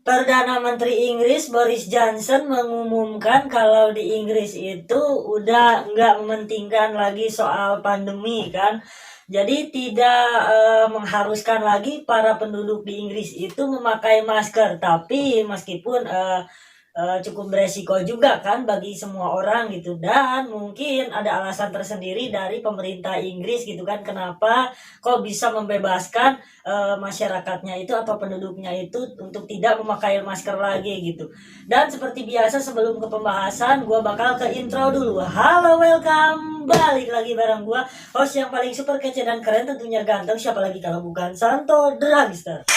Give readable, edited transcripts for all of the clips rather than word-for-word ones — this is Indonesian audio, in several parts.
Perdana Menteri Inggris Boris Johnson mengumumkan kalau di Inggris itu udah nggak mementingkan lagi soal pandemi kan. Jadi tidak mengharuskan lagi para penduduk di Inggris itu memakai masker. Tapi meskipun cukup beresiko juga kan bagi semua orang gitu, dan mungkin ada alasan tersendiri dari pemerintah Inggris gitu kan, kenapa kok bisa membebaskan masyarakatnya itu atau penduduknya itu untuk tidak memakai masker lagi gitu. Dan seperti biasa sebelum ke pembahasan, gue bakal ke intro dulu. Halo, welcome, balik lagi bareng gue, host yang paling super kece dan keren, tentunya ganteng, siapa lagi kalau bukan Santo Dragster.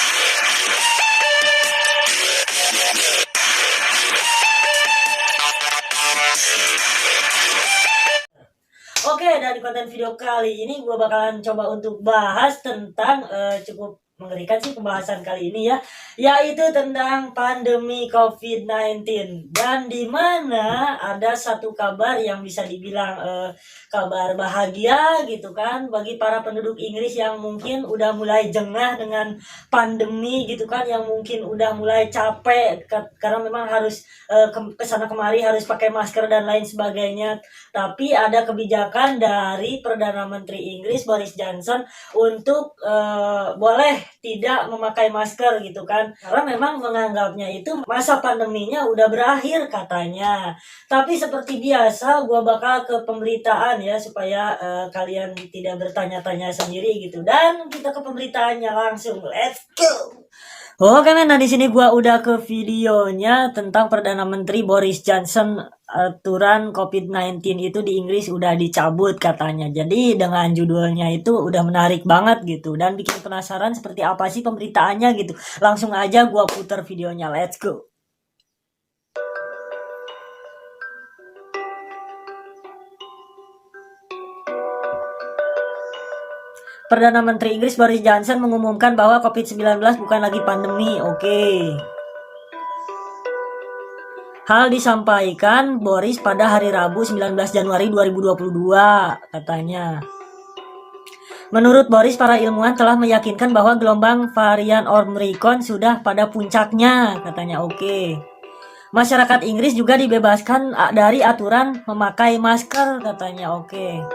Oke, dari konten video kali ini gue bakalan coba untuk bahas tentang cukup mengerikan sih pembahasan kali ini ya, yaitu tentang pandemi COVID-19, dan di mana ada satu kabar yang bisa dibilang kabar bahagia gitu kan bagi para penduduk Inggris yang mungkin udah mulai jengah dengan pandemi gitu kan, yang mungkin udah mulai capek karena memang harus kesana kemari harus pakai masker dan lain sebagainya. Tapi ada kebijakan dari Perdana Menteri Inggris Boris Johnson untuk boleh tidak memakai masker gitu kan, karena memang menganggapnya itu masa pandeminya udah berakhir katanya. Tapi seperti biasa gue bakal ke pemberitaan ya, supaya kalian tidak bertanya-tanya sendiri gitu, dan kita ke pemberitaannya langsung, let's go. Oke men, nah di sini gua udah ke videonya tentang Perdana Menteri Boris Johnson, aturan COVID-19 itu di Inggris udah dicabut katanya. Jadi dengan judulnya itu udah menarik banget gitu dan bikin penasaran seperti apa sih pemberitaannya gitu. Langsung aja gua putar videonya, let's go. Perdana Menteri Inggris Boris Johnson mengumumkan bahwa COVID-19 bukan lagi pandemi. Oke. Hal disampaikan Boris pada hari Rabu 19 Januari 2022 katanya. Menurut Boris, para ilmuwan telah meyakinkan bahwa gelombang varian Omicron sudah pada puncaknya katanya. Oke. Masyarakat Inggris juga dibebaskan dari aturan memakai masker katanya. Oke.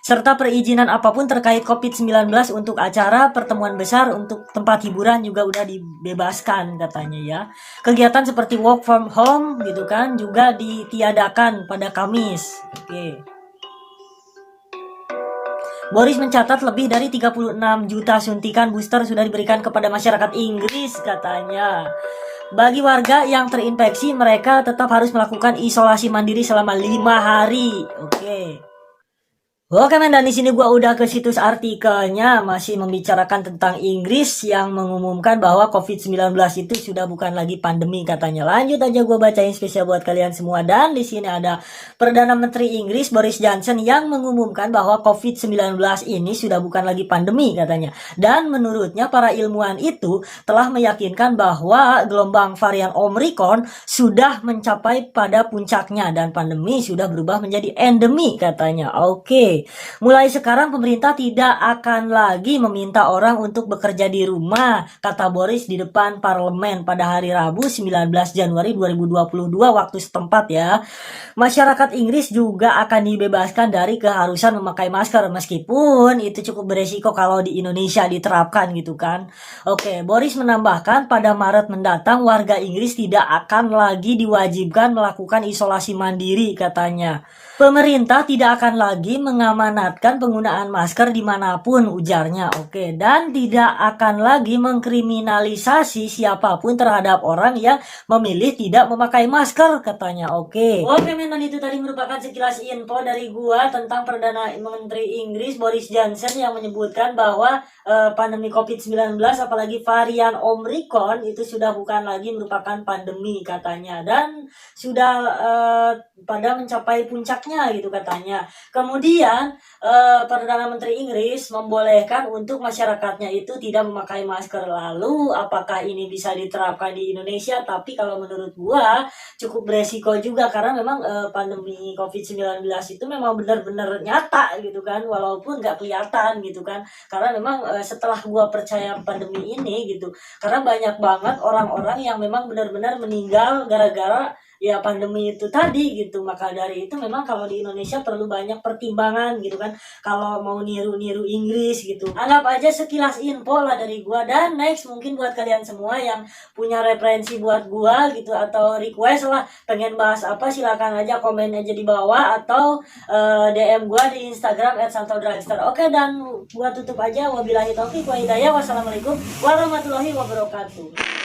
Serta perizinan apapun terkait COVID-19 untuk acara, pertemuan besar, untuk tempat hiburan juga udah dibebaskan katanya ya. Kegiatan seperti work from home gitu kan juga ditiadakan pada Kamis. Oke. Boris mencatat lebih dari 36 juta suntikan booster sudah diberikan kepada masyarakat Inggris katanya. Bagi warga yang terinfeksi, mereka tetap harus melakukan isolasi mandiri selama 5 hari. Oke. Oke men, dan di sini gua udah ke situs artikelnya, masih membicarakan tentang Inggris yang mengumumkan bahwa COVID-19 itu sudah bukan lagi pandemi katanya. Lanjut aja gua bacain spesial buat kalian semua, dan di sini ada Perdana Menteri Inggris Boris Johnson yang mengumumkan bahwa COVID-19 ini sudah bukan lagi pandemi katanya. Dan menurutnya para ilmuwan itu telah meyakinkan bahwa gelombang varian Omicron sudah mencapai pada puncaknya dan pandemi sudah berubah menjadi endemi katanya. Oke. Mulai sekarang pemerintah tidak akan lagi meminta orang untuk bekerja di rumah, kata Boris di depan parlemen pada hari Rabu 19 Januari 2022 waktu setempat ya. Masyarakat Inggris juga akan dibebaskan dari keharusan memakai masker, meskipun itu cukup beresiko kalau di Indonesia diterapkan gitu kan. Oke, Boris menambahkan pada Maret mendatang warga Inggris tidak akan lagi diwajibkan melakukan isolasi mandiri katanya. Pemerintah tidak akan lagi mengamanatkan penggunaan masker dimanapun, ujarnya. Oke, dan tidak akan lagi mengkriminalisasi siapapun terhadap orang yang memilih tidak memakai masker, katanya. Oke, men, itu tadi merupakan sekilas info dari gua tentang Perdana Menteri Inggris Boris Johnson yang menyebutkan bahwa pandemi COVID-19 apalagi varian Omicron itu sudah bukan lagi merupakan pandemi katanya, dan sudah pada mencapai puncaknya gitu katanya. Kemudian Perdana Menteri Inggris membolehkan untuk masyarakatnya itu tidak memakai masker. Lalu apakah ini bisa diterapkan di Indonesia? Tapi kalau menurut gua cukup beresiko juga karena memang pandemi COVID-19 itu memang benar-benar nyata gitu kan, walaupun nggak kelihatan gitu kan. Karena memang setelah gua percaya pandemi ini gitu, karena banyak banget orang-orang yang memang benar-benar meninggal gara-gara ya pandemi itu tadi gitu. Maka dari itu memang kalau di Indonesia perlu banyak pertimbangan gitu kan, kalau mau niru-niru Inggris gitu. Anggap aja sekilas info lah dari gua. Dan next mungkin buat kalian semua yang punya referensi buat gua gitu atau request lah pengen bahas apa, silakan aja komen aja di bawah atau DM gua di Instagram @santodragster. Oke, dan gua tutup aja. Wabillahi taufik wa hidayah. Wassalamualaikum warahmatullahi wabarakatuh.